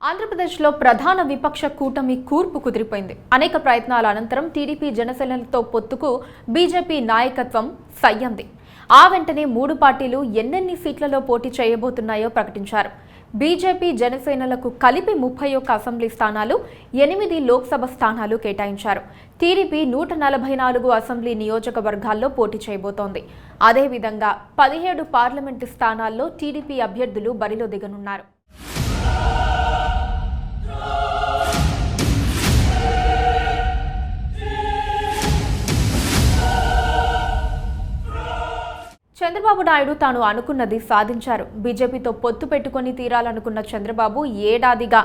ఆంధ్రప్రదేశ్లో ప్రధాన విపక్ష కూటమి కూర్పు కుదిరిపోయింది. అనేక ప్రయత్నాల అనంతరం టీడీపీ జనసేనలతో పొత్తుకు బీజేపీ నాయకత్వం సయ్యంది. ఆ వెంటనే మూడు పార్టీలు ఎన్నెన్ని సీట్లలో పోటీ చేయబోతున్నాయో ప్రకటించారు. బీజేపీ జనసేనలకు కలిపి 31 అసెంబ్లీ స్థానాలు, 8 లోక్సభ స్థానాలు కేటాయించారు. టీడీపీ 144 అసెంబ్లీ నియోజకవర్గాల్లో పోటీ చేయబోతోంది. అదేవిధంగా 17 పార్లమెంటు స్థానాల్లో టీడీపీ అభ్యర్థులు బరిలో దిగనున్నారు. చంద్రబాబు నాయుడు తాను అనుకున్నది సాధించారు. బీజేపీతో పొత్తు పెట్టుకుని తీరాలనుకున్న చంద్రబాబు ఏడాదిగా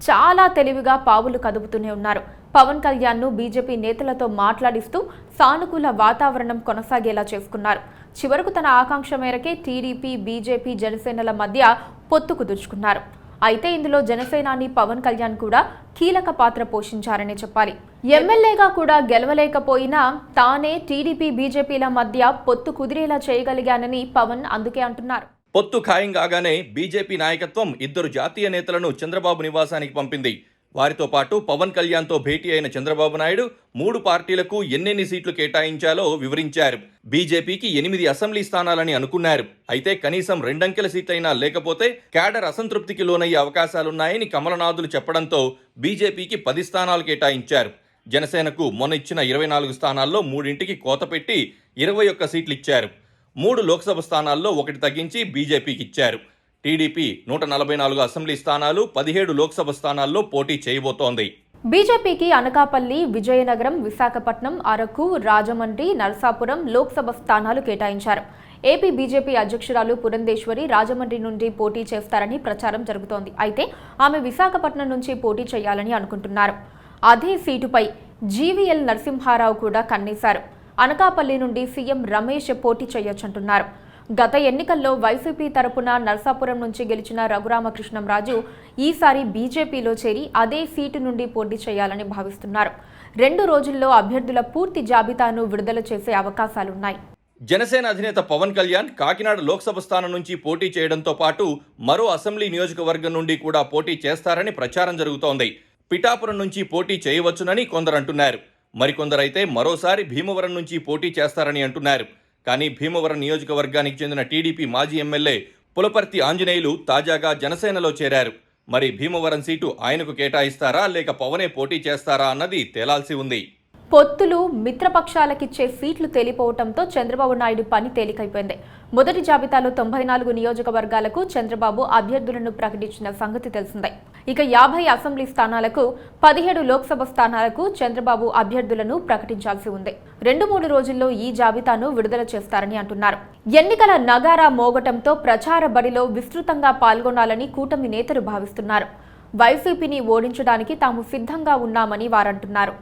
చాలా తెలివిగా పావులు కదుపుతూనే ఉన్నారు. పవన్ కళ్యాణ్ను బీజేపీ నేతలతో మాట్లాడిస్తూ సానుకూల వాతావరణం కొనసాగేలా చేసుకున్నారు. చివరకు తన ఆకాంక్ష మేరకే టీడీపీ, బీజేపీ, జనసేనల మధ్య పొత్తు కుదుర్చుకున్నారు. అయితే ఇందులో జనసేనాని పవన్ కళ్యాణ్ కూడా కీలక పాత్ర పోషించారనే చెప్పాలి. ఎమ్మెల్యేగా కూడా గెలవలేకపోయినా తానే టీడీపీ, బీజేపీల మధ్య పొత్తు కుదిరేలా చేయగలిగానని పవన్ అందుకే అంటున్నారు. పొత్తు ఖాయం కాగానే బీజేపీ నాయకత్వం 2 జాతీయ నేతలను చంద్రబాబు నివాసానికి పంపింది. వారితో పాటు పవన్ కళ్యాణ్తో భేటీ అయిన చంద్రబాబు నాయుడు 3 పార్టీలకు ఎన్నెన్ని సీట్లు కేటాయించాలో వివరించారు. బీజేపీకి 8 అసెంబ్లీ స్థానాలని అనుకున్నారు. అయితే కనీసం 2 అంకెల సీట్లైనా లేకపోతే క్యాడర్ అసంతృప్తికి లోనయ్యే అవకాశాలున్నాయని కమలనాథులు చెప్పడంతో బీజేపీకి 10 స్థానాలు కేటాయించారు. జనసేనకు మొన్న ఇచ్చిన 24 స్థానాల్లో 3ంటికి కోత పెట్టి 21 సీట్లు ఇచ్చారు. 3 లోక్సభ స్థానాల్లో 1 తగ్గించి బీజేపీకి ఇచ్చారు. టీడీపీ 144 అసెంబ్లీ స్థానాలు, 17 లోక్సభ స్థానాల్లో పోటీ చేయబోతోంది. బీజేపీకి అనకాపల్లి, విజయనగరం, విశాఖపట్నం, అరకు, రాజమండ్రి, నరసాపురం లోక్సభ స్థానాలు కేటాయించారు. ఏపీ బీజేపీ అధ్యక్షురాలు పురంధేశ్వరి రాజమండ్రి నుండి పోటీ చేస్తారని ప్రచారం జరుగుతోంది. అయితే ఆమె విశాఖపట్నం నుంచి పోటీ చేయాలని అనుకుంటున్నారు. అదే సీటుపై జీవీఎల్ నరసింహారావు కూడా కన్నేశారు. అనకాపల్లి నుండి సీఎం రమేష్ పోటీ చేయొచ్చంటున్నారు. గత ఎన్నికల్లో వైసీపీ తరపున నరసాపురం నుంచి గెలిచిన రఘురామకృష్ణంరాజు ఈసారి బీజేపీలో చేరి అదే సీటు నుండి పోటీ చేయాలని భావిస్తున్నారు. 2 రోజుల్లో అభ్యర్థుల పూర్తి జాబితాను విడుదల చేసే అవకాశాలున్నాయి. జనసేన అధినేత పవన్ కళ్యాణ్ కాకినాడ లోక్సభ స్థానం నుంచి పోటీ చేయడంతో పాటు మరో అసెంబ్లీ నియోజకవర్గం నుండి కూడా పోటీ చేస్తారని ప్రచారం జరుగుతోంది. పిఠాపురం నుంచి పోటీ చేయవచ్చునని కొందరు అంటున్నారు. మరికొందరైతే మరోసారి భీమవరం నుంచి పోటీ చేస్తారని అంటున్నారు. కానీ భీమవరం నియోజకవర్గానికి చెందిన టీడీపీ మాజీ ఎమ్మెల్యే పులపర్తి ఆంజనేయులు తాజాగా జనసేనలో చేరారు. మరి భీమవరం సీటు ఆయనకు కేటాయిస్తారా లేక పవనే పోటీ చేస్తారా అన్నది తేలాల్సి ఉంది. పొత్తులు, మిత్రపక్షాలకిచ్చే సీట్లు తేలిపోవడంతో చంద్రబాబు నాయుడు పని తేలికైపోయింది. మొదటి జాబితాలో 94 నియోజకవర్గాలకు చంద్రబాబు అభ్యర్థులను ప్రకటించిన సంగతి తెలిసిందే. ఇక 50 అసెంబ్లీ స్థానాలకు, 17 లోక్సభ స్థానాలకు చంద్రబాబు అభ్యర్థులను ప్రకటించాల్సి ఉంది. 2-3 రోజుల్లో ఈ జాబితాను విడుదల చేస్తారని అంటున్నారు. ఎన్నికల నగారా మోగటంతో ప్రచార బరిలో విస్తృతంగా పాల్గొనాలని కూటమి నేతలు భావిస్తున్నారు. వైసీపీని ఓడించడానికి తాము సిద్ధంగా ఉన్నామని వారంటున్నారు.